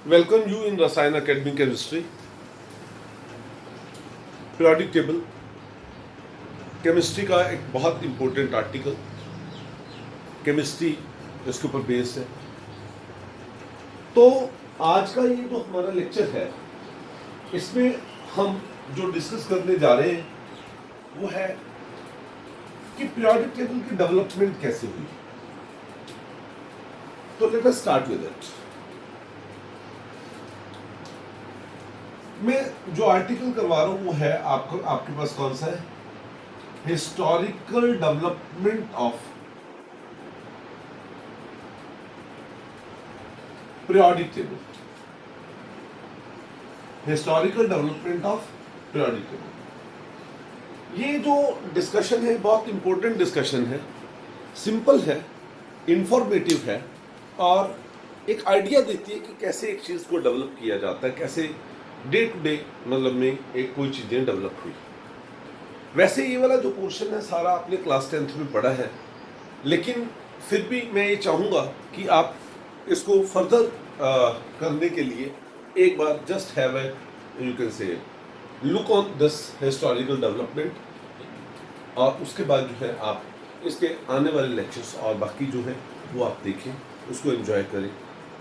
Welcome you in Rasayan Academic Chemistry. Periodic table chemistry का एक बहुत इंपॉर्टेंट आर्टिकल, केमिस्ट्री इसके ऊपर बेस्ड है। तो आज का ये जो हमारा लेक्चर है, इसमें हम जो डिस्कस करने जा रहे हैं वो है कि पीरियोडिक टेबल की डेवलपमेंट कैसे हुई। तो let us start with it. मैं जो आर्टिकल करवा रहा हूं वो है आपके पास कौन सा है, historical development of periodic table. Historical development of periodic table. ये जो डिस्कशन है बहुत इंपॉर्टेंट डिस्कशन है, सिंपल है, इंफॉर्मेटिव है और एक आइडिया देती है कि कैसे एक चीज़ को डेवलप किया जाता है, कैसे डे टू डे मतलब में एक कोई चीज़ें डेवलप हुई। वैसे ये वाला जो पोर्शन है सारा आपने क्लास 10th में पढ़ा है, लेकिन फिर भी मैं ये चाहूँगा कि आप इसको फर्दर करने के लिए एक बार just have a you can say look on this historical development और उसके बाद जो है आप इसके आने वाले लेक्चर्स और बाकी जो है वो आप देखें, उसको एंजॉय करें।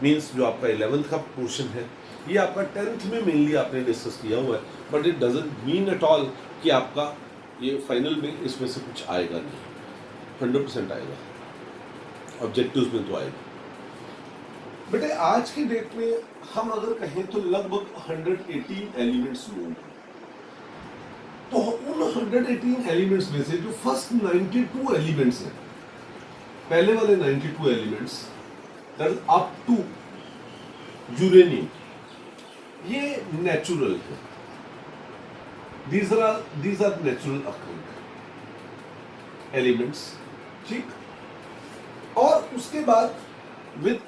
मीन्स जो आपका 11th का पोर्शन है ये आपका 10th में मेनली आपने डिस्कस किया हुआ है, but it doesn't mean at all कि आपका ये फाइनल में इसमें से कुछ आएगा नहीं, 100% आएगा, ऑब्जेक्टिव्स में तो आएगा। बेटे आज की डेट में हम अगर कहें तो लगभग 118 एलिमेंट्स होंगे। तो उन 118 एलिमेंट्स में से जो फर्स्ट 92 एलिमेंट्स हैं, पहले वाले 92 elements that up to uranium, ये नेचुरल है। these are natural occurring elements, ठीक। और उसके बाद with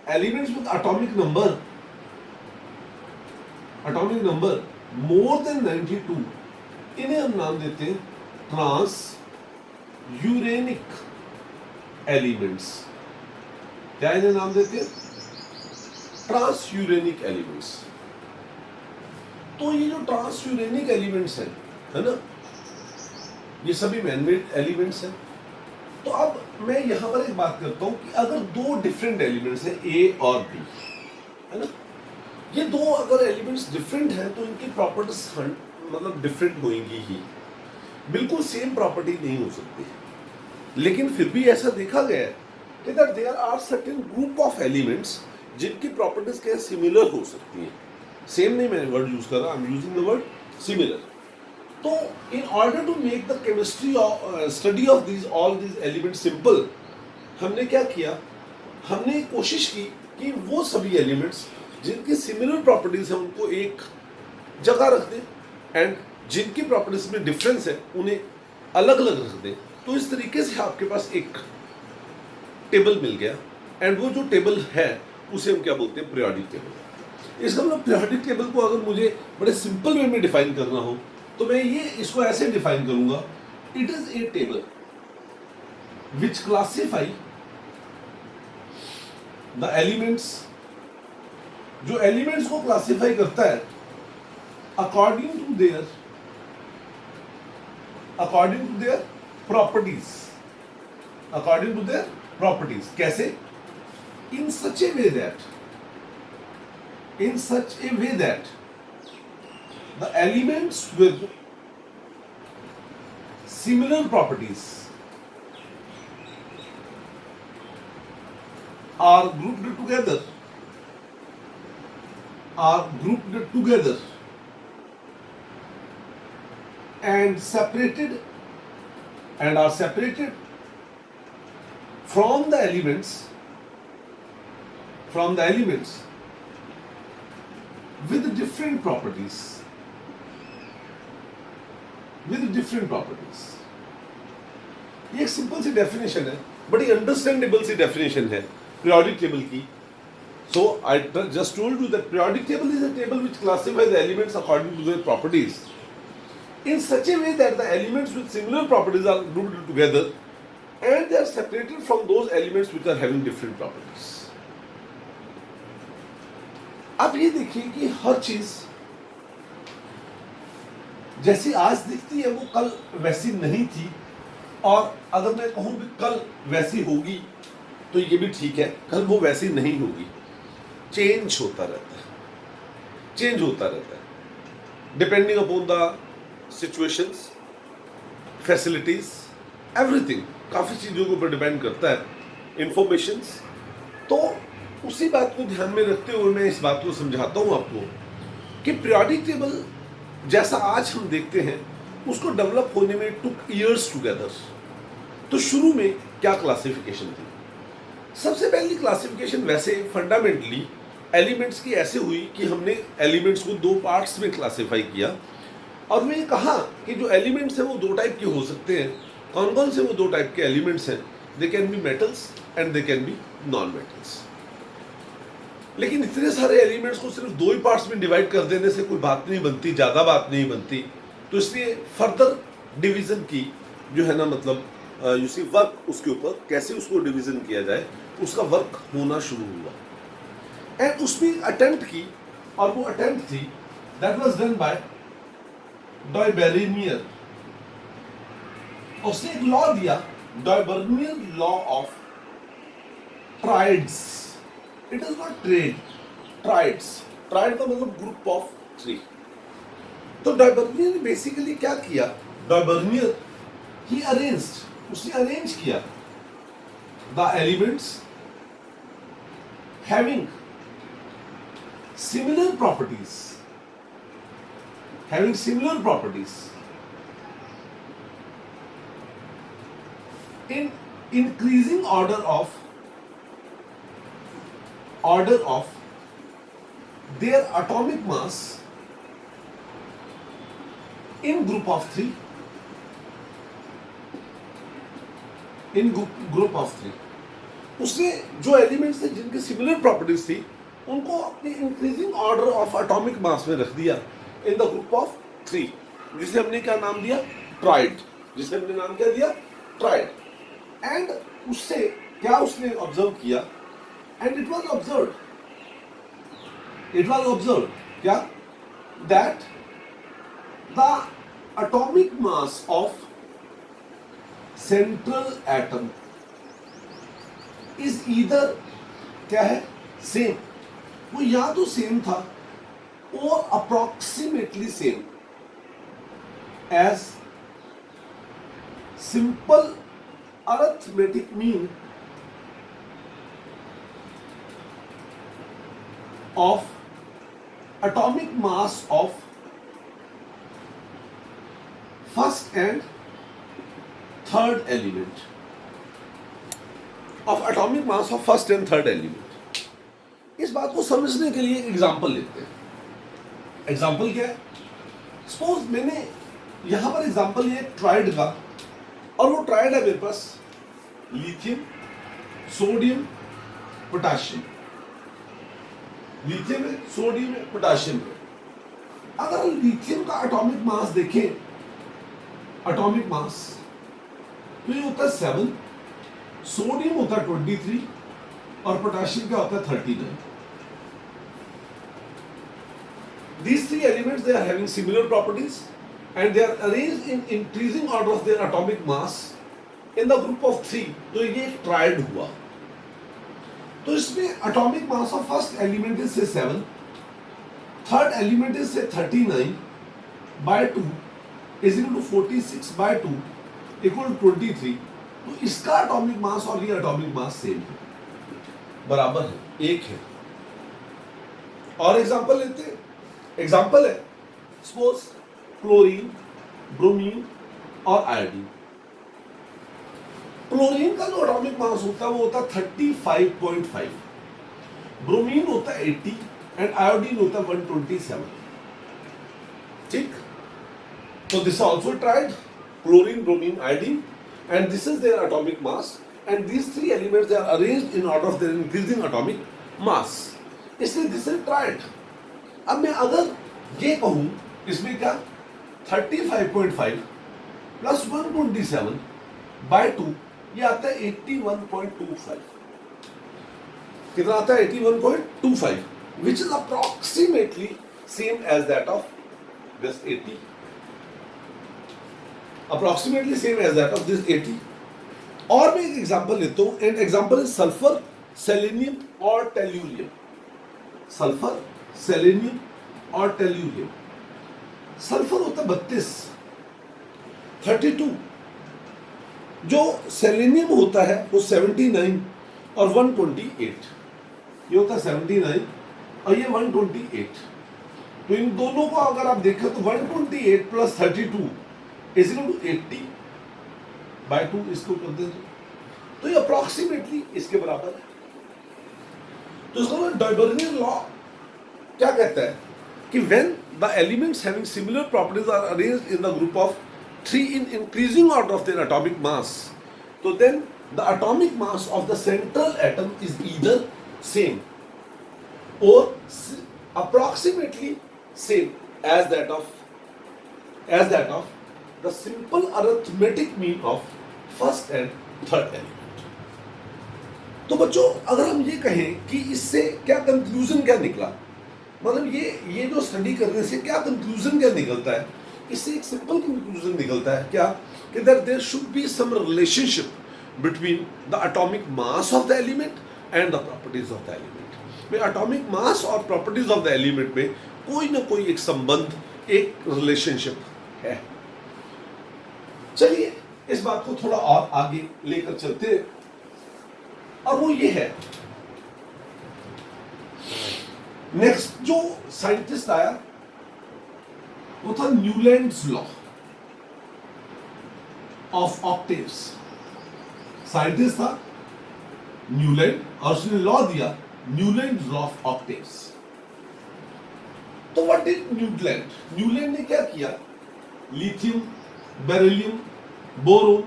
elements with atomic number more than 92, इन्हें हम नाम देते हैं ट्रांस यूरेनिक एलिमेंट्स। क्या इन्हें नाम देते हैं? Transuranic elements. तो ये जो ट्रांस यूरेनिक एलिमेंट्स हैं, है ना, ये सभी मैनमेड एलिमेंट्स हैं। तो अब मैं यहां पर एक बात करता हूं कि अगर दो डिफरेंट एलिमेंट्स हैं ए और बी, है ना, ये दो अगर एलिमेंट्स डिफरेंट हैं तो इनकी प्रॉपर्टीज मतलब डिफरेंट होंगी ही, बिल्कुल सेम प्रॉपर्टी नहीं हो सकती। लेकिन फिर भी ऐसा देखा गया है कि that there are certain group of elements जिनकी प्रॉपर्टीज क्या सिमिलर हो सकती हैं। सेम नहीं मैं वर्ड यूज कर रहा, I am using the word similar. तो in order to make the chemistry study of these all these elements simple, हमने क्या किया, हमने कोशिश की कि वो सभी एलिमेंट्स जिनकी सिमिलर प्रॉपर्टीज हैं उनको एक जगह रख दें एंड जिनकी प्रॉपर्टीज में डिफरेंस है उन्हें अलग अलग रख दें। तो इस तरीके से आपके पास एक टेबल मिल गया एंड वो जो टेबल है उसे हम क्या बोलते हैं, पीरियोडिक टेबल। इसका मतलब पीरियोडिक टेबल को अगर मुझे बड़े सिंपल वे में डिफाइन करना हो तो मैं ये इसको ऐसे डिफाइन करूंगा, it is a table which classify the elements, जो एलिमेंट्स को क्लासिफाई करता है according to their properties, according to their properties. कैसे? in such a way that the elements with similar properties are grouped together and are separated from the elements with different properties, ये एक simple सी definition है, बड़ी understandable सी definition है periodic table की। So I just told you that periodic table is a table which classifies the elements according to their properties in such a way that the elements with similar properties are grouped together and they are separated from those elements which are having different properties. अब ये देखिए कि हर चीज जैसी आज दिखती है वो कल वैसी नहीं थी, और अगर मैं कहूं कि कल वैसी होगी तो ये भी ठीक है, कल वो वैसी नहीं होगी। चेंज होता रहता है, चेंज होता रहता है depending upon the situations, facilities, everything. काफ़ी चीज़ों के ऊपर डिपेंड करता है, इंफॉर्मेशंस। तो उसी बात को ध्यान में रखते हुए मैं इस बात को समझाता हूँ आपको कि पीरियोडिक टेबल जैसा आज हम देखते हैं उसको डेवलप होने में टुक ईयर्स टुगेदर। तो शुरू में क्या क्लासिफिकेशन थी? सबसे पहली क्लासिफिकेशन वैसे फंडामेंटली एलिमेंट्स की ऐसे हुई कि हमने एलिमेंट्स को दो पार्ट्स में क्लासिफाई किया, और मैं कहा कि जो एलिमेंट्स हैं वो दो टाइप के हो सकते हैं। कौन कौन से वो दो टाइप के एलिमेंट्स हैं? They can be metals and they can be non metals. लेकिन इतने सारे एलिमेंट्स को सिर्फ दो ही पार्ट्स में डिवाइड कर देने से कोई बात नहीं बनती, ज़्यादा बात नहीं बनती। तो इसलिए फर्दर डिवीज़न की जो है ना, मतलब यू सी वर्क उसके ऊपर कैसे उसको डिवीज़न किया जाए, उसका वर्क होना शुरू हुआ। एंड उसमें अटेम्प्ट की, और वो अटेम्प्ट थी that was done by Dobereiner. उसने एक लॉ दिया, Dobereiner law of triads. It is not trade, triads. Triad का मतलब ग्रुप ऑफ थ्री। तो डॉयबेरेनियर ने बेसिकली क्या किया? डॉयबेरेनियर ही अरेंज्ड, उसने अरेंज किया the elements having similar properties, having similar properties in increasing order of their atomic mass in group of three, in group of three। उसने जो एलिमेंट्स थे जिनकी सिमिलर प्रॉपर्टीज थी उनको अपनी increasing order of atomic mass में रख दिया इन द ग्रुप ऑफ थ्री, जिसे हमने क्या नाम दिया? ट्राइड। जिसे हमने नाम क्या दिया? ट्राइड। एंड उससे क्या उसने ऑब्जर्व किया? एंड इट वाज ऑब्जर्व क्या? That the atomic mass of central atom is either क्या है? सेम। वो या तो सेम था or approximately same as simple arithmetic mean of atomic mass of first and third element, of atomic mass of first and third element। इस बात को समझने के लिए एग्जांपल लेते हैं। एग्जाम्पल क्या है? सपोज मैंने यहां पर एग्जाम्पल ये ट्राइड का, और वो ट्राइड है मेरे पास लिथियम, सोडियम, पोटाशियम। लिथियम है, सोडियम है, पोटाशियम है। अगर लिथियम का एटॉमिक मास देखें, एटॉमिक मास, तो ये होता है 7, सोडियम होता है 23 और पोटाशियम क्या होता है 39। These three elements, they are having similar properties and they are arranged in increasing order of their atomic mass in the group of three। तो ये ट्राइड हुआ। तो इसमें atomic mass of first element is say 7, third element is say 39 by 2 is equal to 46 by 2 equal to 23। तो इसका atomic mass और ये atomic mass same है, बराबर है, एक है। और एग्जाम्पल लेते हैं। एग्जाम्पल है सपोज क्लोरीन, ब्रोमीन और आयोडीन। क्लोरीन का जो एटॉमिक मास होता है वो होता है 35.5, ब्रोमीन होता है 80 एंड आयोडीन होता है 127। ठीक? तो this also triad, chlorine, bromine, iodine, and this is their atomic mass and these three elements they are arranged in order of their increasing atomic mass, इसलिए दिस इज ट्राइड। अब मैं अगर ये कहूं इसमें क्या 35.5 प्लस 127 बाय 2 ये आता है 81.25। कितना आता है? 81.25। which is approximately same as that of this 80. Approximately same as that of this 80. और मैं एक एग्जांपल लेता हूं, and example is sulphur, selenium और टेल्यूरियम. सल्फर, सेलेनियम और टेल्यूरियम. सल्फर होता है 32, जो सेलेनियम होता है वो 79 और 128. ये होता है 79 और ये 128. तो इन दोनों को अगर आप देखें तो 128 plus 32 is equal to 80 by 2. इसको कर दें तो ये अप्रोक्सीमेटली इसके बराबर है. तो इसको डाइवर्नियर लॉ क्या कहता है कि when the elements having similar properties are arranged in the group of 3 in increasing order of their atomic mass, so then the atomic mass of the central atom is either same or approximately same as that of the simple arithmetic mean of first and third element. तो बच्चों अगर हम ये कहें कि इससे क्या conclusion क्या निकला, मतलब ये जो स्टडी करने से क्या कंक्लूजन क्या निकलता है, इससे एक सिंपल कंक्लूजन निकलता है क्या कि there should be some relationship between the atomic mass of the element and the properties of the element. में एटॉमिक मास और प्रॉपर्टीज ऑफ द एलिमेंट में कोई ना कोई एक संबंध, एक रिलेशनशिप है. चलिए इस बात को थोड़ा और आगे लेकर चलते हैं, और वो ये है नेक्स्ट जो साइंटिस्ट आया वो था Newlands law of octaves. Scientist था न्यूलैंड और उसने लॉ दिया न्यूलैंड्स लॉ ऑफ ऑक्टेव्स. तो व्हाट डिड न्यूलैंड? न्यूलैंड ने क्या किया? Lithium, beryllium, boron,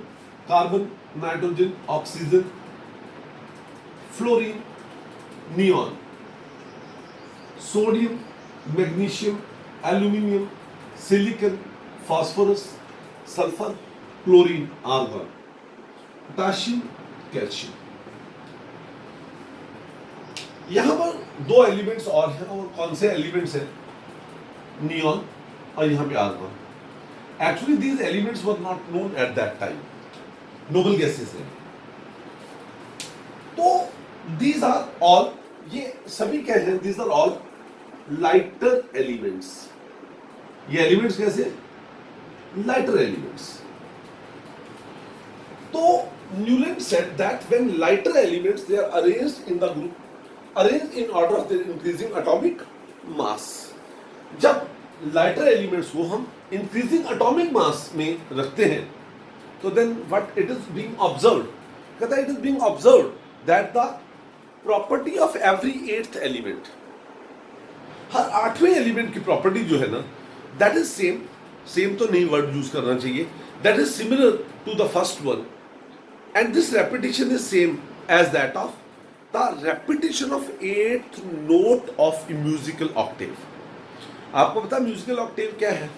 carbon, nitrogen, oxygen, fluorine, neon, sodium, magnesium, aluminium, silicon, phosphorus, sulphur, chlorine, argon, potassium, calcium. यहां पर 2 एलिमेंट्स और हैं, और कौन से एलिमेंट्स हैं? नियॉन और यहां पे argon. Actually these elements were not known at that time, noble gases हैं. तो दीज आर ऑल, ये सभी क्या हैं? These are all lighter elements. ये एलिमेंट्स कैसे? Lighter elements. तो Newland said that when lighter elements they are arranged in the group, arranged in order of their increasing atomic mass. जब lighter elements को हम इंक्रीजिंग एटॉमिक मास में रखते हैं तो then what it is being observed, कहता है it is being observed that the property of every 8th element, हर 8वें एलिमेंट की प्रॉपर्टी जो है ना, दैट इज सेम तो नहीं वर्ड यूज करना चाहिए, that is similar to the first one, and this repetition is same as that of the repetition of 8th note of musical octave. आपको पता म्यूजिकल ऑक्टेव क्या है?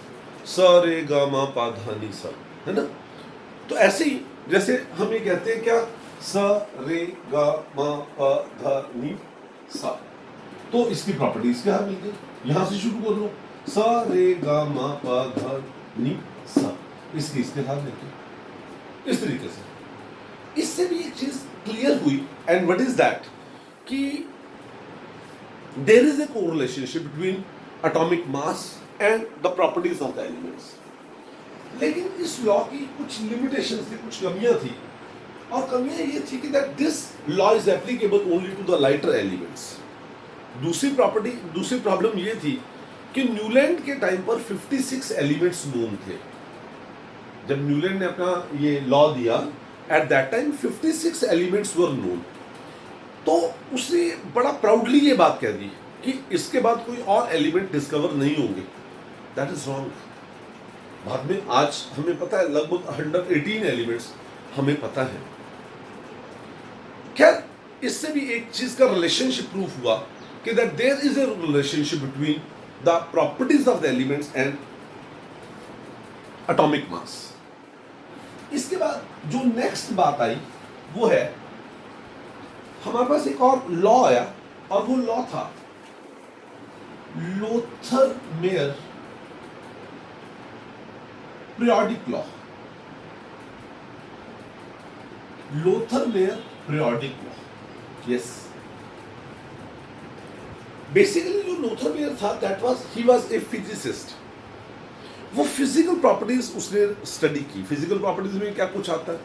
स रे ग म प ध नि सा, है ना? तो ऐसे ही जैसे हम ये कहते हैं क्या, स रे ग म प ध नि सा, तो इसकी प्रॉपर्टीज क्या मिल गई? यहां से शुरू कर लो, स रे ग म प ध नि सा, इसके साथ देखिए इस तरीके से. इससे भी एक चीज क्लियर हुई, एंड व्हाट इज दैट कि there is a correlationship between atomic mass and the properties of the elements. लेकिन इस लॉ की कुछ लिमिटेशंस थी, कुछ कमियां थी, और कमियां ये थी कि that this law is applicable only to the lighter elements. दूसरी प्रॉब्लम ये थी कि न्यूलैंड के टाइम पर 56 एलिमेंट्स नोन थे. जब न्यूलैंड ने अपना ये लॉ दिया, eight that time 56 elements were known. तो उसने बड़ा प्राउडली ये बात कह दी कि इसके बाद कोई और एलिमेंट डिस्कवर नहीं होंगे. That is wrong. बाद में आज हमें पता है लगभग 118 एलिमेंट्स हमें पता है. खैर इससे भी एक चीज का रिलेशनशिप प्रूफ हुआ कि that there is a relationship between the properties of the elements and atomic mass. इसके बाद जो नेक्स्ट बात आई वो है, हमारे पास एक और लॉ आया, और वो लॉ था Lothar Meyer periodic law. Lothar Meyer periodic law. Yes. Basically जो लोथर-मेयर था, that was he was a physicist. वो फिजिकल प्रॉपर्टीज उसने स्टडी की. फिजिकल प्रॉपर्टीज में क्या कुछ आता है?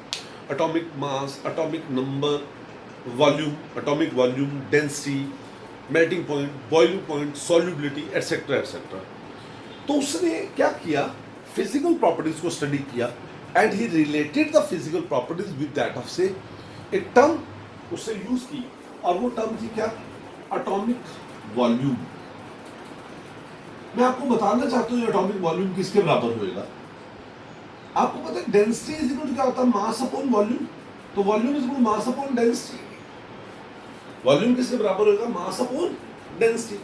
Atomic mass, atomic number, volume, atomic volume, density, melting point, boiling point, solubility, etcetera etcetera. तो उसने क्या किया? फिजिकल प्रॉपर्टीज को स्टडी किया and he related the physical properties with that of से एक टर्म उससे यूज की, और वो टर्म थी क्या? Atomic volume. मैं आपको बताना चाहता हूँ एटॉमिक वॉल्यूम किसके बराबर होएगा. आपको पता है डेंसिटी इज इक्वल टू क्या होता है? Mass upon volume. तो volume is equal to mass upon density. Volume किसके बराबर होगा? Mass upon density.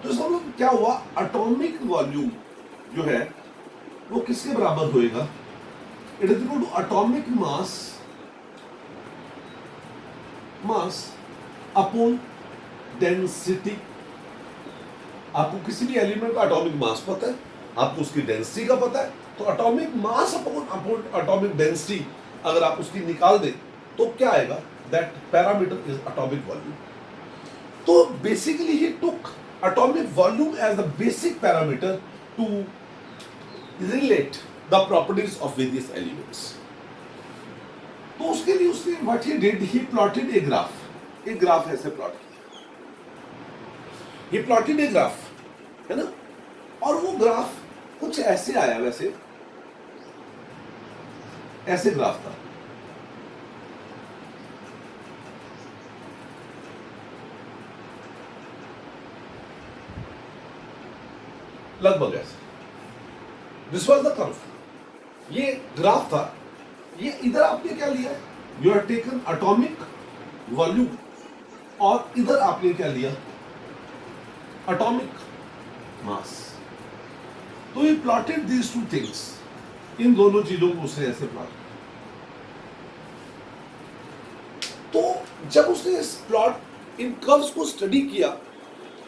तो इसका मतलब क्या हुआ? एटॉमिक वॉल्यूम जो है वो किसके बराबर होएगा? It is equal to atomic mass upon density. आपको किसी भी एलिमेंट का एटॉमिक मास पता है, आपको उसकी डेंसिटी का पता है, तो atomic mass upon atomic density अगर आप उसकी निकाल दें तो क्या आएगा? That parameter is atomic volume. तो basically he took atomic volume as the basic parameter to relate the properties of various elements. तो उसके लिए उसने what he did, he plotted a graph. एक ग्राफ ऐसे प्लॉट किया, ये प्लॉटेड ए ग्राफ है ना. और वो ग्राफ कुछ ऐसे आया, वैसे ऐसे ग्राफ था. लगभग ऐसे. This was the curve. ये ग्राफ था. ये इधर आपने क्या लिया? You have taken atomic volume, और इधर आपने क्या लिया? Atomic mass. तो ये प्लॉटेड दीज टू थिंग्स. इन दोनों चीजों को उसने ऐसे प्लॉट किया. तो जब उसने इस प्लॉट इन कर्व्स को स्टडी किया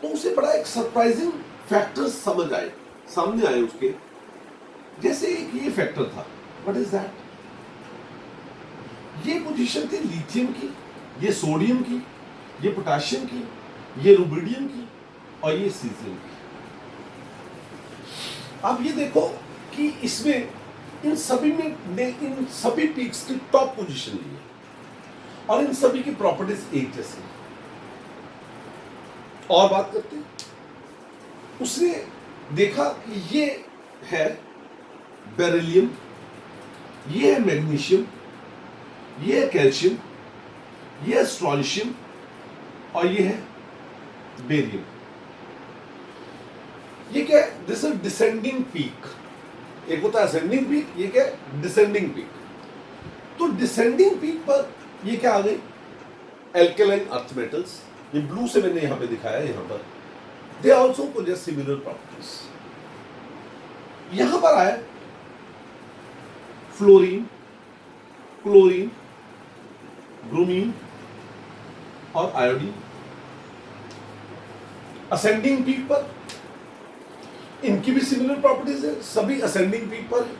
तो उसे बड़ा एक सरप्राइजिंग फैक्टर्स समझ आए, सामने आए उसके. जैसे एक ये फैक्टर था. What is that? ये पोजीशन थी लिथियम की, ये सोडियम की, ये पोटेशियम की, ये रुबिडियम की, और ये सीजियम की. अब ये देखो कि इसमें इन सभी में ने इन सभी पीक्स की टॉप पोजीशन ली है, और इन सभी की प्रॉपर्टीज एक जैसी. और बात करते हैं, उसने देखा कि ये है बेरिलियम, ये है मैग्नीशियम, ये है कैल्शियम, ये है स्ट्रोंशियम, और ये है बेरियम. ये क्या है? This is descending peak. एक होता है असेंडिंग पीक, ये क्या है? Descending peak. तो डिसेंडिंग पीक पर ये क्या आ गई? Alkaline earth metals. ये ब्लू से मैंने यहां पे दिखाया है. यहां पर they also posses similar properties. यहां पर आया फ्लोरीन, क्लोरीन, ब्रोमीन और आयोडीन. असेंडिंग पीक पर इनकी भी सिमिलर प्रॉपर्टीज है, सभी असेंडिंग पीक पर.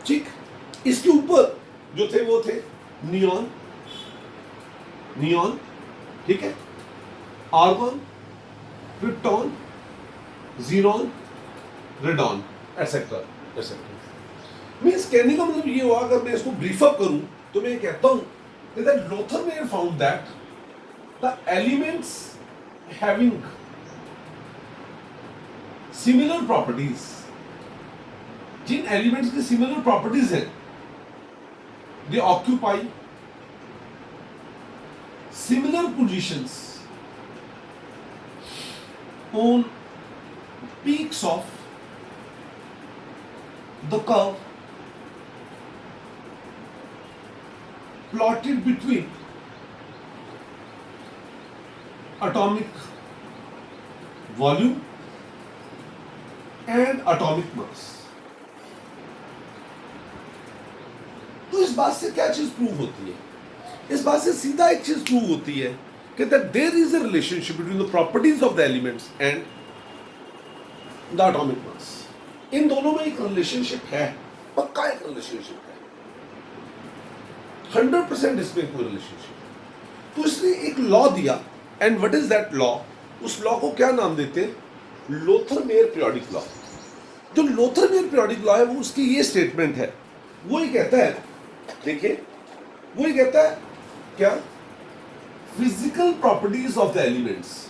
ठीक. इसके ऊपर जो थे वो थे नियॉन, ठीक है, argon, krypton, xenon, radon, etcetera etcetera. Means कहने का मतलब ये हुआ, अगर मैं इसको ब्रीफ अप करूं तो मैं कहता हूं that Lothar Meyer found that the elements having similar properties, जिन एलिमेंट्स की सिमिलर प्रॉपर्टीज है, they occupy similar positions on peaks of the curve plotted between atomic volume and atomic mass. तो इस बात से क्या चीज प्रूव होती है? इस बात से सीधा एक चीज प्रूव होती है that there is a relationship between the properties of the elements and the atomic mass. इन दोनों में एक रिलेशनशिप है, पक्का एक रिलेशनशिप है, 100% इसमें कोई रिलेशनशिप। तो इसने एक लॉ दिया, and what is that law? उस लॉ को क्या नाम देते हैं? Lothar Meyer periodic law. जो लोथर-मेयर पीरियोडिक लॉ है वो उसकी ये स्टेटमेंट है, वो ये कहता है, देखिए वो ये कहता है क्या? Physical properties of the elements.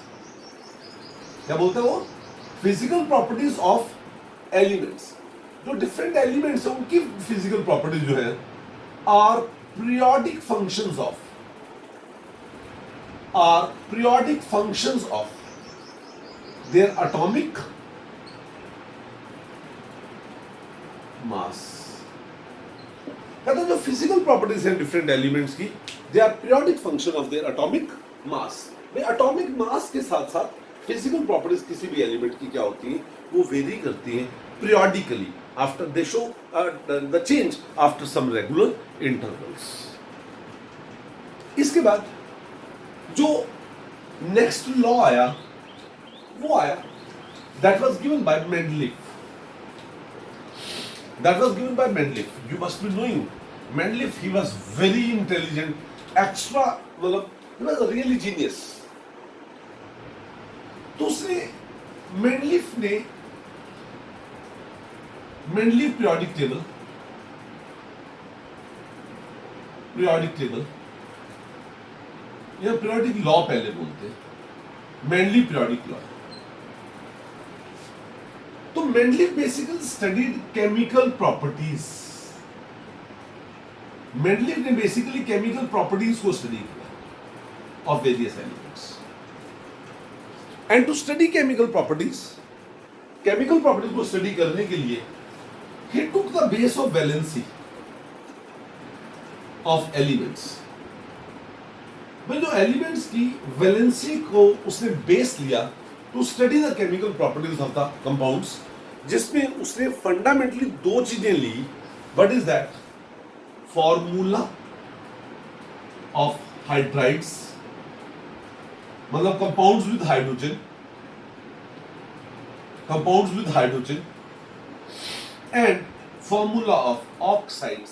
क्या बोलता है वो? Physical properties of elements. जो डिफरेंट एलिमेंट्स हैं उनकी फिजिकल प्रॉपर्टीज जो है are periodic functions of their atomic mass. कहता है जो फिजिकल प्रॉपर्टीज हैं डिफरेंट एलिमेंट्स की, they are periodic function of their atomic mass. Atomic mass के साथ साथ फिजिकल प्रॉपर्टीज किसी भी एलिमेंट की क्या होती है? वो वेरी करती हैं periodically after they show the change after some regular intervals. इसके बाद जो नेक्स्ट लॉ आया वो आया, that was given by Mendeleev. You must be knowing Mendeleev. He was very intelligent, extra, मतलब he was a really genius. तो उसने Mendeleev ने Mendeleev periodic table या periodic law पहले बोलते हैं, Mendeleev periodic law। तो Mendeleev basically studied chemical properties। Mendeleev ने basically chemical properties को study किया of various elements, and to study chemical properties को study करने के लिए he took the base of valency of elements। जो एलिमेंट्स की वैलेंसी को उसने बेस लिया to study the chemical properties of the compounds, जिसमें उसने फंडामेंटली दो चीजें ली। What is that? Formula of hydrides, मतलब compounds with hydrogen, and formula of oxides,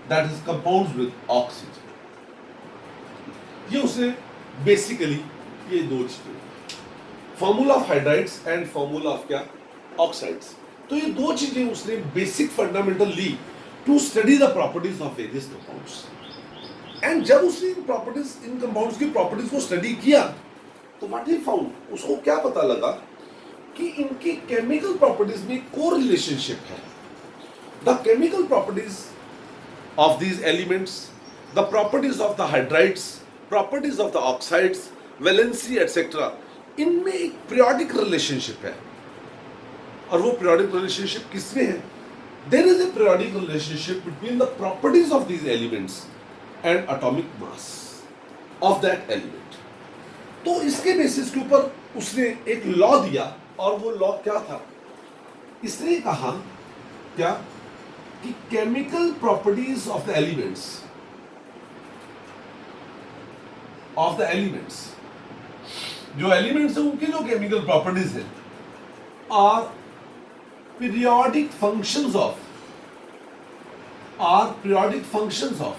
that is compounds with oxygen। ये उसने बेसिकली ये दो चीजें, formula of hydrides and formula of क्या? ऑक्साइड्स। तो ये दो चीजें उसने बेसिक फंडामेंटल ली to study the properties of various compounds. And जब उसने इन कंपाउंड्स की प्रॉपर्टीज को स्टडी किया तो व्हाट ही फाउंड, उसको क्या पता लगा कि इनकी केमिकल प्रॉपर्टीज में को रिलेशनशिप है। The chemical properties of these elements, the properties of the hydrides, properties of the oxides, valency etcetera, इनमें एक पीरियोडिक रिलेशनशिप है। और वो पीरियोडिक रिलेशनशिप किसमें है? There is a periodic relationship between the properties of these elements and atomic mass of that element. तो इसके basis के ऊपर उसने एक लॉ दिया, और वो लॉ क्या था? इसने कहा क्या कि chemical properties of the elements जो एलिमेंट्स हैं उनकी जो केमिकल प्रॉपर्टीज हैं are periodic functions of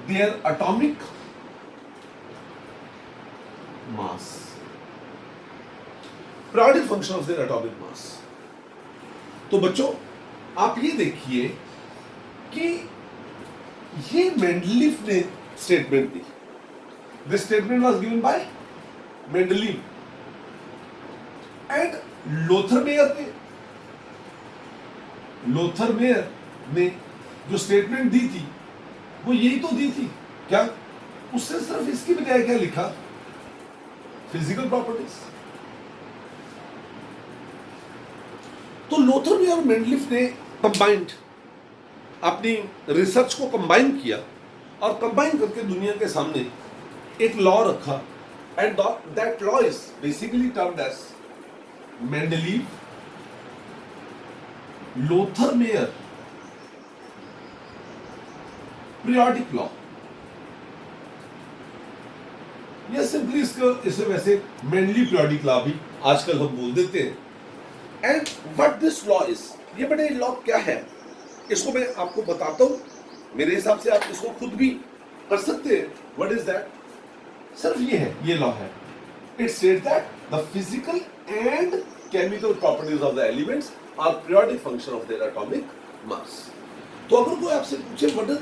their atomic mass. Periodic function of their atomic mass. तो बच्चों आप ये देखिए कि ये मेंडलीफ ने स्टेटमेंट दी। This statement was given by Mendeleev and Lothar Meyer ने जो स्टेटमेंट दी थी वो यही तो दी थी क्या? उससे सिर्फ इसकी बजाय क्या लिखा? Physical properties. तो लोथर-मेयर और मेंडलीफ ने कंबाइंड अपनी रिसर्च को कंबाइन किया और कंबाइन करके दुनिया के सामने एक लॉ रखा, and that law is basically termed as Mendeleev Lothar Meyer periodic law. या सिंपली इसे वैसे मेनली पीरियोडिक लॉ भी आजकल हम बोल देते हैं। And what this law is, ये बड़े लॉ क्या है, इसको मैं आपको बताता हूं। मेरे हिसाब से आप इसको खुद भी कर सकते हैं। व्हाट इज दैट, सिर्फ ये है, ये लॉ है। It state that the physical and chemical properties of the elements are periodic function of their atomic mass. तो अगर कोई आपसे पूछे what is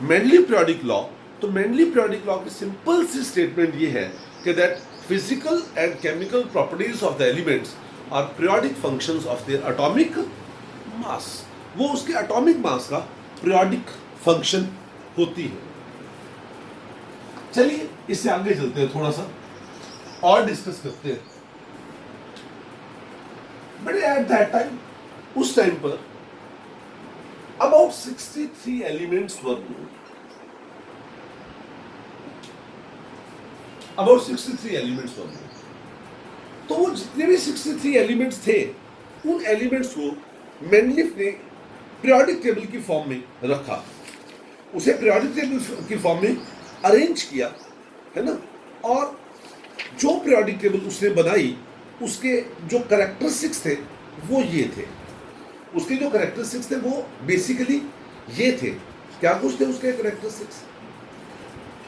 mainly periodic law, तो मेनली पीरियोडिक लॉ की सिंपल सी स्टेटमेंट ये है कि that physical and chemical properties of the elements are periodic functions of their atomic mass. वो उसके एटॉमिक मास का पीरियोडिक फंक्शन होती है। चलिए इससे आगे चलते हैं, थोड़ा सा और डिस्कस करते हैं। बट एट दैट टाइम, उस टाइम पर about 63 elements were known. About 63 elements were known. तो वो जितने भी 63 एलिमेंट्स थे, उन एलिमेंट्स को मेंडलीफ ने पीरियोडिक टेबल की फॉर्म में रखा, उसे पीरियोडिक टेबल की फॉर्म में अरेंज किया, है ना। और जो पीरियोडिक टेबल उसने बनाई, उसके जो कैरेक्टरिस्टिक्स थे वो ये थे। उसके जो कैरेक्टरिस्टिक्स थे वो बेसिकली ये थे। क्या कुछ थे उसके कैरेक्टरिस्टिक्स,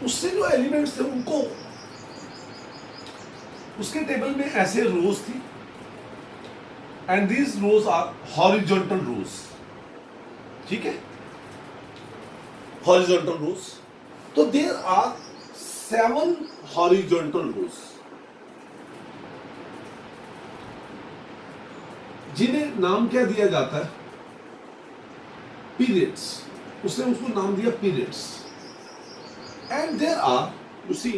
उससे जो एलिमेंट्स थे उनको उसके टेबल में ऐसे रोज थी, and these rows are horizontal rows, ठीक है, हॉरिजॉन्टल रोज। तो देयर आर 7 हॉरिजॉन्टल रोज, जिन्हें नाम क्या दिया जाता है, पीरियड्स। उसने उसको नाम दिया periods. And there are, you see,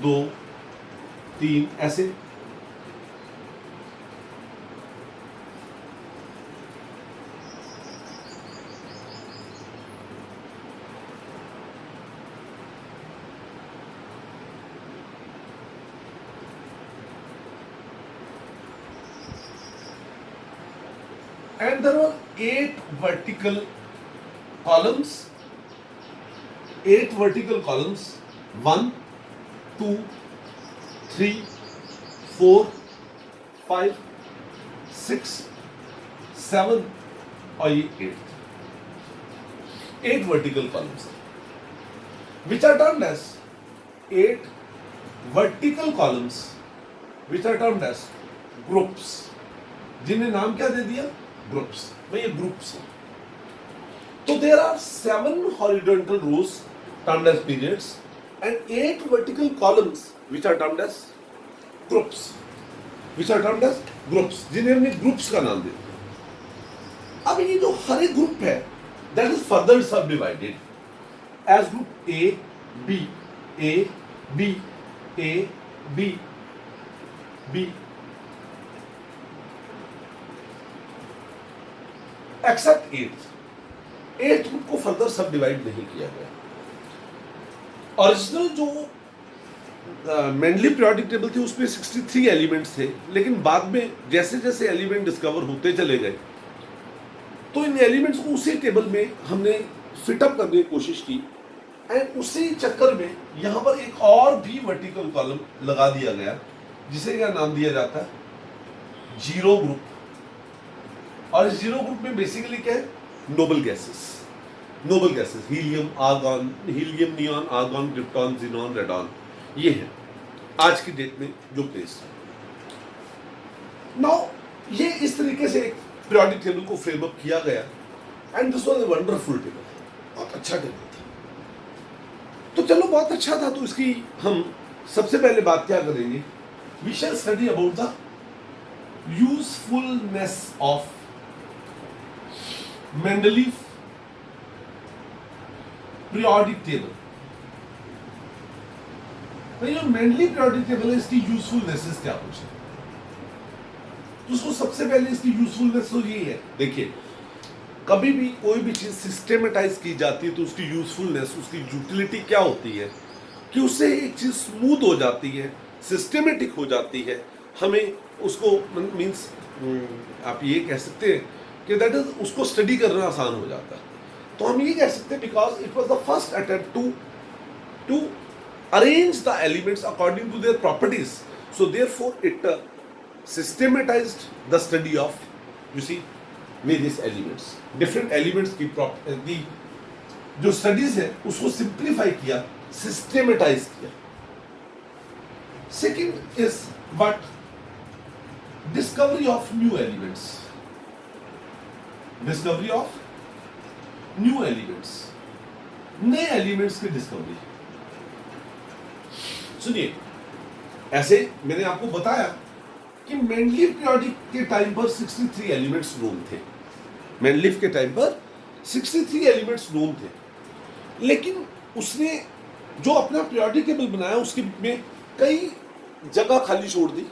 2, 3 ऐसे। And there were 8 vertical columns. 8 vertical columns. 1, 2, 3, 4, 5, 6, 7 और ये 8. 8 vertical columns, which are termed as 8 vertical columns, which are termed as groups. जिन्हें नाम क्या दे दिया, ग्रुप्स। भाई ये ग्रुप्स हैं। तो there are 7 horizontal rows termed as periods and 8 vertical columns which are termed as groups, जिन्हें हमने ग्रुप्स का नाम दिया। अब ये जो हर एक ग्रुप है, that is further subdivided as group A B, A B, A B, B, except 8 group को फर्दर सब डिवाइड नहीं किया गया। ओरिजिनल जो मेनली पीरियोडिक टेबल थी उसमें 63 एलिमेंट्स थे, लेकिन बाद में जैसे जैसे एलिमेंट डिस्कवर होते चले गए, तो इन एलिमेंट्स को उसी टेबल में हमने फिटअप करने की कोशिश की। एंड उसी चक्कर में यहाँ पर एक और भी वर्टिकल कॉलम लगा दिया गया, जिसे क्या नाम दिया जाता है, जीरो ग्रुप। और इस जीरो ग्रुप में बेसिकली क्या है, noble gases, helium, argon, helium, neon, argon, krypton, xenon, radon, ये है आज की डेट में जो प्लेस है। नाउ ये इस तरीके से एक पीरियोडिक टेबल को फ्रेम अप किया गया, and this was a wonderful table, बहुत अच्छा टेबल था। तो चलो बहुत अच्छा था, तो इसकी हम सबसे पहले बात क्या करेंगे, we shall study about the usefulness of Mendeleev periodic table. भाई जो मेंडलीफ पीरियोडिक टेबल है, इसकी यूजफुलनेस क्या कुछ है, तो उसको सबसे पहले इसकी यूजफुलनेस तो ये है। देखिए, कभी भी कोई भी चीज सिस्टेमेटाइज की जाती है तो उसकी यूजफुलनेस, उसकी यूटिलिटी क्या होती है कि उससे एक चीज स्मूथ हो जाती है, सिस्टेमेटिक हो जाती है। हमें उसको मीन्स आप ये कह सकते हैं कि दैट इज उसको स्टडी करना आसान हो जाता है। तो हम ये कह सकते हैं because it was the first attempt to arrange the elements according to their properties, so therefore it systematized the study of, you see, various elements, different elements की जो स्टडीज है उसको सिंप्लीफाई किया, सिस्टेमेटाइज किया. Second is what, discovery of new elements. Discovery of new elements, नए elements की discovery. सुनिए, ऐसे मैंने आपको बताया कि मेंडलीव पीरियोडिक के टाइम पर 63 एलिमेंट्स नोन थे. मेंडलीव के टाइम पर 63 एलिमेंट्स नोन थे, लेकिन उसने जो अपना पीरियोडिक टेबल बनाया उसके में कई जगह खाली छोड़ दी,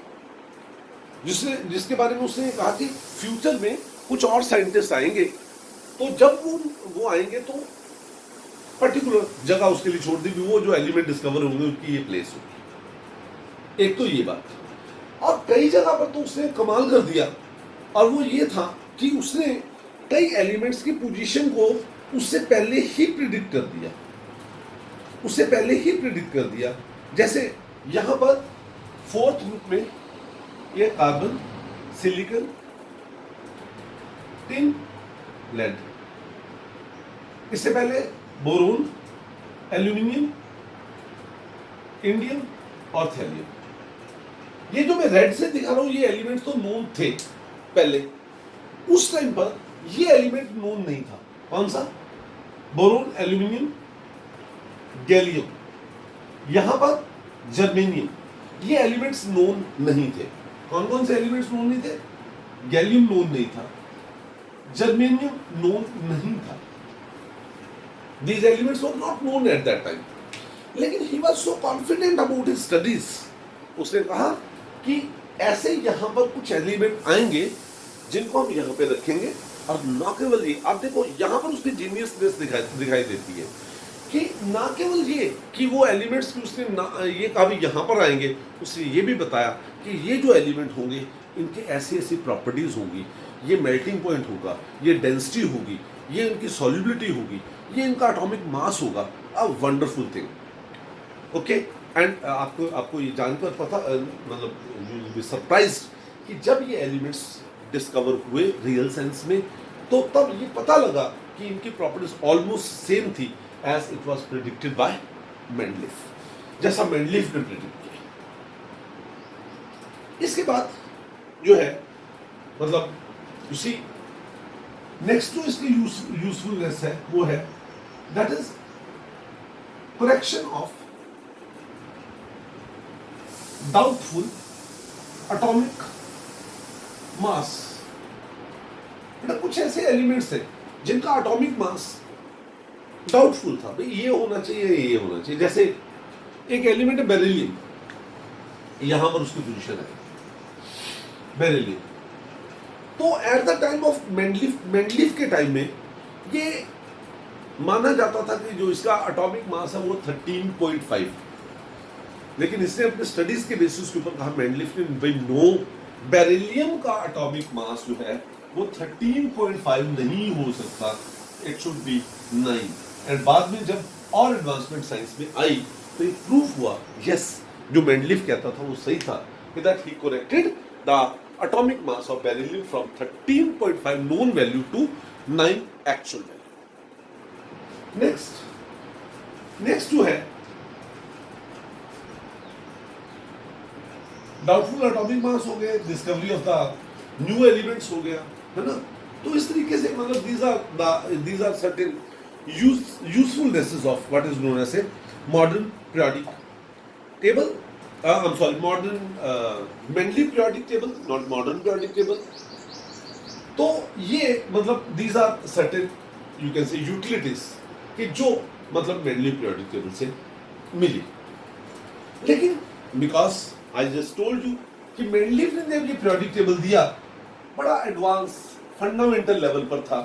जिसके बारे में उसने कहा कि फ्यूचर में कुछ और साइंटिस्ट आएंगे, तो जब वो आएंगे तो पर्टिकुलर जगह उसके लिए छोड़ दी, वो जो एलिमेंट डिस्कवर होंगे उनकी ये प्लेस होगी. एक तो ये बात. और कई जगह पर तो उसने कमाल कर दिया, और वो ये था कि उसने कई एलिमेंट्स की पोजीशन को उससे पहले ही प्रिडिक्ट कर दिया. उससे पहले ही प्रिडिक्ट कर दिया. जैसे यहां पर फोर्थ ग्रुप में ये कार्बन, सिलिकॉन, टिन, लेड. इससे पहले बोरोन, एल्यूमिनियम, इंडियम और थैलियम. ये जो मैं रेड से दिखा रहा हूं ये एलिमेंट्स तो नोन थे पहले. उस टाइम पर ये एलिमेंट नोन नहीं था. कौन सा? Boron, aluminium, gallium. यहां पर जर्मेनियम. ये एलिमेंट्स नोन नहीं थे. कौन कौन से एलिमेंट्स नोन नहीं थे? गैलियम नोन नहीं था, जर्मेनियम नोन नहीं था. These elements were not known at that time. लेकिन he was so confident about his studies. उसने कहा कि ऐसे यहाँ पर कुछ एलिमेंट आएंगे जिनको हम यहाँ पे रखेंगे, और ना केवल ये, आप देखो यहाँ पर उसकी जीनियसनेस दिखाई देती है कि ना केवल ये कि वो एलिमेंट्स की उसने ये कहा भी यहाँ पर आएंगे, उसने ये भी बताया कि ये जो एलिमेंट होंगे इनके ऐसी ऐसी प्रॉपर्टीज होंगी, ये मेल्टिंग पॉइंट होगा, ये डेंसिटी होगी, ये इनकी सॉल्युबिलिटी होगी, ये इनका एटॉमिक मास होगा. A wonderful thing. Okay. And आपको ये जानकर पता, मतलब यू विल बी सरप्राइज्ड कि जब ये एलिमेंट्स डिस्कवर हुए रियल सेंस में, तो तब ये पता लगा कि इनकी प्रॉपर्टीज ऑलमोस्ट सेम थी as it was predicted by Mendeleev, जैसा मेंडलीव ने प्रेडिक्ट किया. इसके बाद जो है, मतलब यू सी, नेक्स्ट जो इसकी यूजफुलनेस है वो है that is correction of doubtful atomic mass. कुछ ऐसे एलिमेंट्स थे जिनका एटॉमिक मास डाउटफुल था, भाई ये होना चाहिए, ये होना चाहिए. जैसे एक एलिमेंट है बेरिलियम, यहां पर उसकी पोजीशन है बेरिलियम. तो at the time of Mendeleev के टाइम में ये माना जाता था कि जो इसका एटॉमिक मास है वो 13.5. लेकिन इसने अपने स्टडीज के बेसिस के ऊपर कहा, मेंडलीव ने, भाई नो, बेरिलियम का एटॉमिक मास जो है वो 13.5 नहीं हो सकता, इट शुड बी 9. एंड बाद में जब और एडवांसमेंट साइंस में आई तो ये प्रूफ हुआ, यस, जो मेंडलीव कहता था वो सही था, कि that he corrected the atomic mass of beryllium from 13.5 known value to 9 actual value. Next जो है डाउटफुल एटॉमिक मास हो गए, discovery of the new elements हो गया, है ना. तो इस तरीके से मतलब these are certain usefulnesses of what is known as a modern periodic table. I'm sorry, modern Mendeleev periodic table, not modern periodic table. तो ये मतलब these are certain, you can say, utilities कि जो मतलब Mendeleev periodic table से मिली. लेकिन because I just told you कि Mendeleev ने जब ये periodic table दिया, बड़ा एडवांस फंडामेंटल लेवल पर था.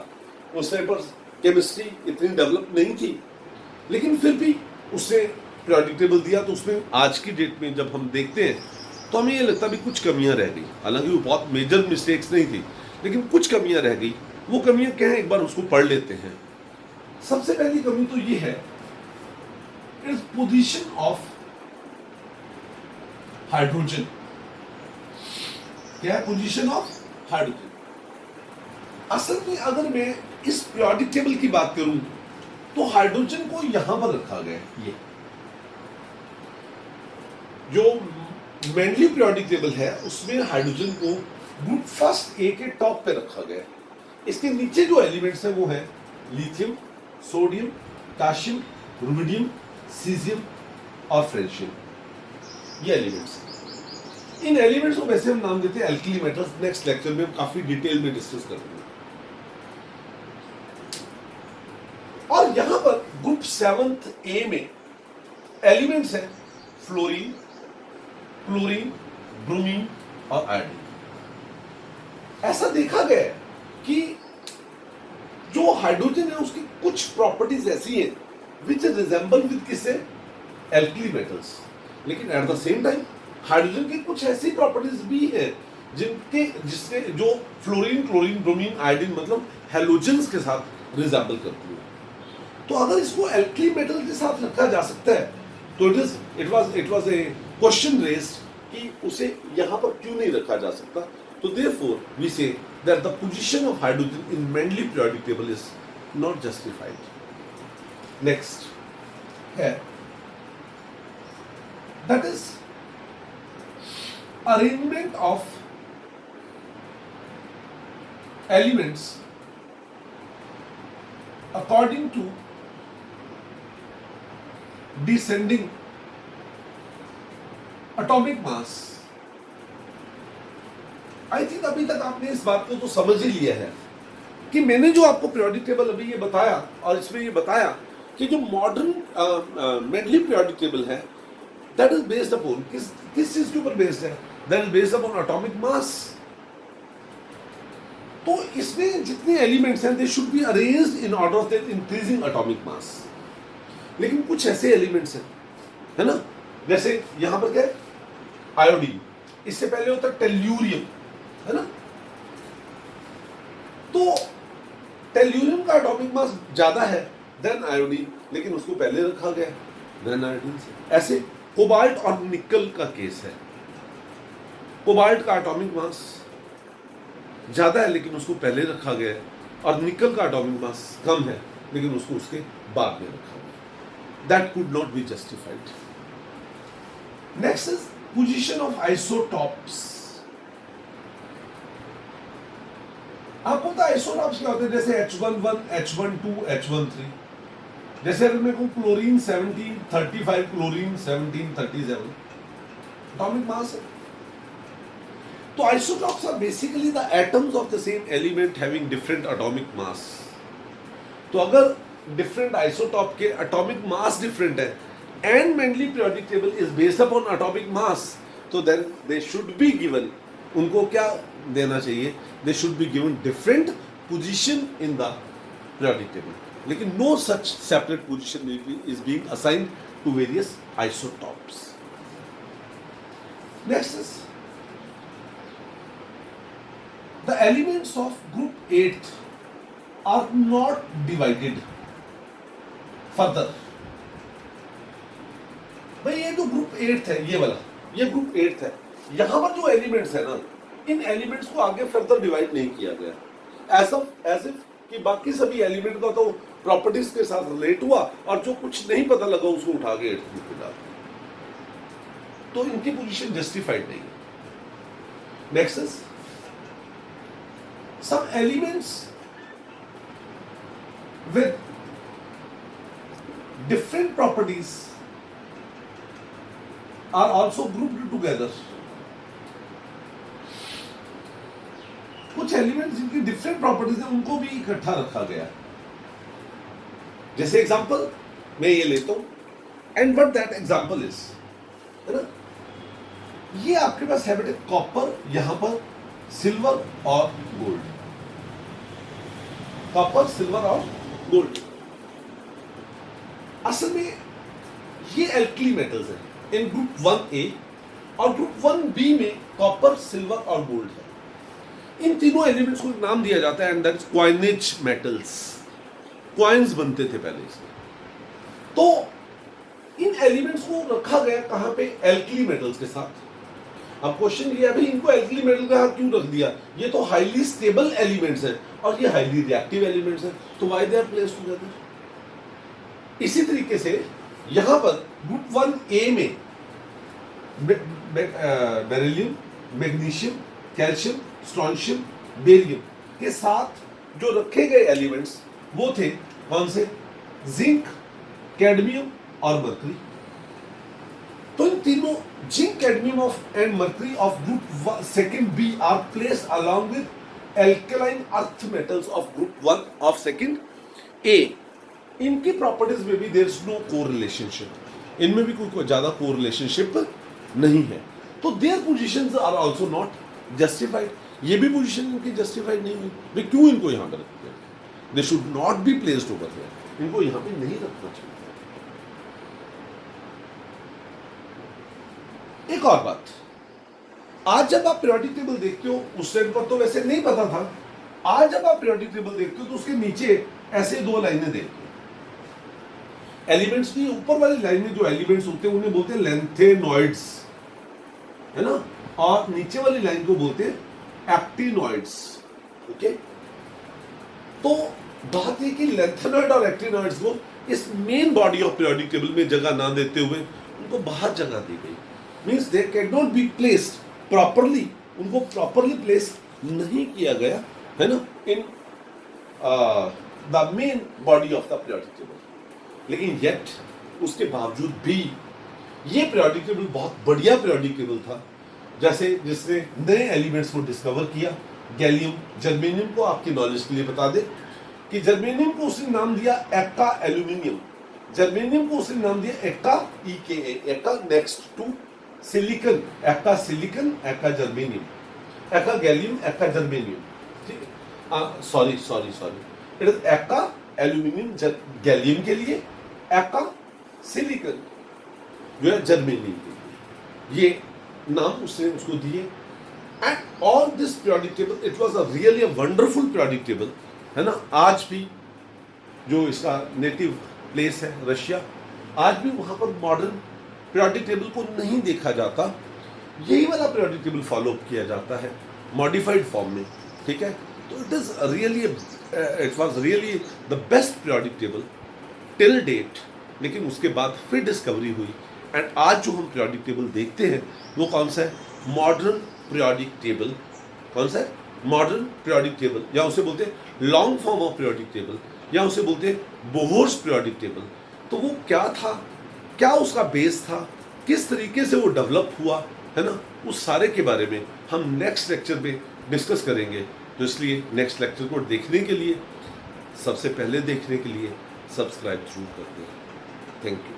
उस टाइम पर केमिस्ट्री इतनी डेवलप नहीं थी, लेकिन फिर भी उसने पीरियोडिक टेबल दिया. तो उसमें आज की डेट में जब हम देखते हैं तो हमें ये लगता भी कुछ कमियां रह गई. हालांकि वो बहुत मेजर मिस्टेक्स नहीं थी, लेकिन कुछ कमियां रह गई. वो कमियां क्या है, एक बार उसको पढ़ लेते हैं. सबसे पहली कमी तो ये है, इट्स पोजीशन ऑफ हाइड्रोजन। क्या है पोजीशन ऑफ हाइड्रोजन? असल में अगर मैं इस पीरियोडिक टेबल की बात करूं तो हाइड्रोजन को यहां पर रखा गया है। ये जो मेनली पीरियोडिक टेबल है उसमें हाइड्रोजन को ग्रुप फर्स्ट ए के टॉप पे रखा गया है। इसके नीचे जो एलिमेंट्स हैं वो है lithium, sodium, potassium, rubidium, caesium और फ्रेंशियम। ये एलिमेंट्स हैं। इन एलिमेंट्स को वैसे हम नाम देते हैं एल्कली मेटल्स। नेक्स्ट लेक्चर में हम काफी डिटेल में डिस्कस करेंगे। और यहां पर ग्रुप 7th ए में एलिमेंट्स हैं फ्लोरीन, क्लोरीन, ब्रोमीन और आयोडीन। ऐसा देखा गया है कि जो हाइड्रोजन है उसकी कुछ प्रॉपर्टीज ऐसी हैं विच रिजेंबल विद किससे? Alkali metals. लेकिन at the same time hydrogen की कुछ ऐसी प्रॉपर्टीज भी हैं जिसके जो फ्लोरीन, क्लोरीन, ब्रोमीन, आयोडीन मतलब हैलोजेंस के साथ रिजेंबल करती है। तो अगर इसको एल्कली मेटल के साथ रखा जा सकता है तो it was a question raised कि उसे यहां पर क्यों नहीं रखा जा सकता। तो therefore we say that the position of hydrogen in Mendeleev periodic table is not justified. Next है, that is arrangement of elements according to descending atomic mass। I think अभी तक आपने इस बात को तो समझ ही लिया है कि मैंने जो आपको पीरियोडिक टेबल अभी ये बताया और इसमें ये बताया कि जो मॉडर्न मेंडलीव पीरियोडिक टेबल है दैट इज बेस्ड अपॉन किस चीज के ऊपर बेस्ड है? That is based upon atomic mass. तो इसमें जितने एलिमेंट्स हैं दे should be arranged in order of their increasing atomic मास। लेकिन कुछ ऐसे एलिमेंट्स हैं, है ना, जैसे यहां पर क्या है? आयोडीन। इससे पहले होता है टेल्यूरियम, है ना। तो टेल्यूरियम का एटॉमिक मास ज्यादा है देन आयोडीन, लेकिन उसको पहले रखा गया देन आयोडीन से। ऐसे कोबाल्ट और निकल का केस है। कोबाल्ट का एटॉमिक मास ज्यादा है लेकिन उसको पहले रखा गया है, और निकल का एटॉमिक मास कम है लेकिन उसको उसके बाद में रखा गया। That could not be justified. Next is position of isotopes. आपको पता है आइसोटॉप्स क्या होते हैं? जैसे H11, H12, H13। जैसे अगर मैं कहूं क्लोरीन 1735, क्लोरीन 1737 एटॉमिक मास है। तो isotopes are basically the atoms of the same element having different atomic mass. तो अगर डिफरेंट आइसोटॉप के एटॉमिक मास डिफरेंट है and Mendeleev periodic table is based upon atomic mass, तो then they should be given, उनको क्या देना चाहिए? They should be given different position in the periodic table. लेकिन no such separate position is being assigned to various isotopes. Next is the elements of group 8 are not divided further. भाई ये जो group 8 है, ये वाला, ये group 8 है। यहां पर जो एलिमेंट्स है ना, इन एलिमेंट्स को आगे फर्दर डिवाइड नहीं किया गया। एज इफ कि बाकी सभी एलिमेंट का तो प्रॉपर्टीज के साथ रिलेट हुआ और जो कुछ नहीं पता लगा उसको उठा के 8th ग्रुप में डाल, तो इनकी पोजीशन जस्टिफाइड नहीं है। Next is some elements with different properties are also grouped together। कुछ एलिमेंट्स जिनकी डिफरेंट प्रॉपर्टीज हैं उनको भी इकट्ठा रखा गया। जैसे एग्जांपल मैं ये लेता हूं, and what that example is, है ना, ये आपके पास है बेटे कॉपर, यहां पर सिल्वर और गोल्ड। कॉपर, सिल्वर और गोल्ड। असल में ये एल्कली मेटल्स हैं इन ग्रुप 1A, और ग्रुप 1B में कॉपर, सिल्वर और गोल्ड है। इन तीनों एलिमेंट्स को नाम दिया जाता है and that is coinage metals. Coins बनते थे पहले इसमें। तो इन एलिमेंट्स को रखा गया कहां पे? एल्कली मेटल्स के साथ। अब क्वेश्चन ये है भाई इनको एल्कली मेटल का क्यों रख दिया? ये तो हाईली स्टेबल एलिमेंट्स हैं और ये हाईली रिएक्टिव एलिमेंट्स हैं, तो why they are placed together. इसी तरीके से यहां पर ग्रुप 1A में beryllium, magnesium, calcium, strontium, barium के साथ जो रखे गए एलिमेंट्स वो थे कौन से? जिंक, कैडमियम और मरकरी। तो इन तीनों zinc, cadmium of and mercury of group 2B are placed along with alkaline earth metals of group 1 of 2A। इनकी प्रॉपर्टीज में भी देयर इज नो कोरिलेशनशिप, इनमें भी कोई ज्यादा कोरिलेशनशिप नहीं है। तो their positions are also not justified, ये भी पोजीशन इनकी जस्टिफाइड नहीं हुई। वे क्यों इनको यहां पर रखते हैं? They should not be placed over here, इनको यहां पे नहीं रखना चाहिए। एक और बात, आज जब आप पीरियोडिक टेबल देखते हो, उस टाइम पर तो वैसे नहीं पता था, आज जब आप पीरियोडिक टेबल देखते हो तो उसके नीचे ऐसे दो लाइनें देखते हो। एलिमेंट्स की ऊपर वाली लाइन में जो एलिमेंट्स होते हैं उन्हें बोलते हैं लेंथेनॉइड्स, है ना, और नीचे वाली लाइन को बोलते हैं एक्टिनॉइड्स। ओके, तो बात है कि लेंथेनॉइड और एक्टिनॉइड्स को इस main body of periodic table में जगह ना देते हुए उनको बाहर जगह दी गई। Means they can not be placed properly, उनको प्रॉपरली प्लेस नहीं किया गया, है ना, in the main body of the periodic table. लेकिन येट उसके बावजूद भी ये पीरियोडिक टेबल बहुत बढ़िया पीरियोडिक टेबल था। जैसे जिसने नए एलिमेंट्स को डिस्कवर किया, गैलियम, जर्मेनियम को आपकी नॉलेज के लिए बता दे कि जर्मेनियम को उसने नाम दिया एक्का एल्यूमिनियम, जर्मेनियम को उसने नाम दिया एक्का EKA, एक्का नेक्स्ट टू सिलिकन, एक्का सिलिकन, एक्का जर्मेनियम, एक्का गैलियम, एक्का जर्मेनियम। ठीक है, सॉरी, इट इज एक्का एल्यूमिनियम गैलियम के लिए, एक्का सिलिकन जो है जर्मेनियम के लिए, ये नाम उसने उसको दिए। And all this periodic table it was a really a wonderful periodic table, है ना। आज भी जो इसका नेटिव प्लेस है रशिया, आज भी वहां पर मॉडर्न पीरियोडिक टेबल को नहीं देखा जाता, यही वाला पीरियोडिक टेबल फॉलो किया जाता है मॉडिफाइड फॉर्म में। ठीक है, तो it is really it was really the best periodic table till date. लेकिन उसके बाद फिर डिस्कवरी हुई एंड आज जो हम पीरियोडिक टेबल देखते हैं वो कौन सा है? Modern periodic table. कौन सा है? मॉडर्न पीरियोडिक टेबल, या उसे बोलते हैं long form of periodic table, या उसे बोलते हैं बोहर्स पीरियोडिक टेबल। तो वो क्या था, क्या उसका बेस था, किस तरीके से वो डेवलप हुआ, है ना, उस सारे के बारे में हम नेक्स्ट लेक्चर में डिस्कस करेंगे। तो इसलिए नेक्स्ट लेक्चर को देखने के लिए, सबसे पहले देखने के लिए सब्सक्राइब जरूर कर दें। Thank you.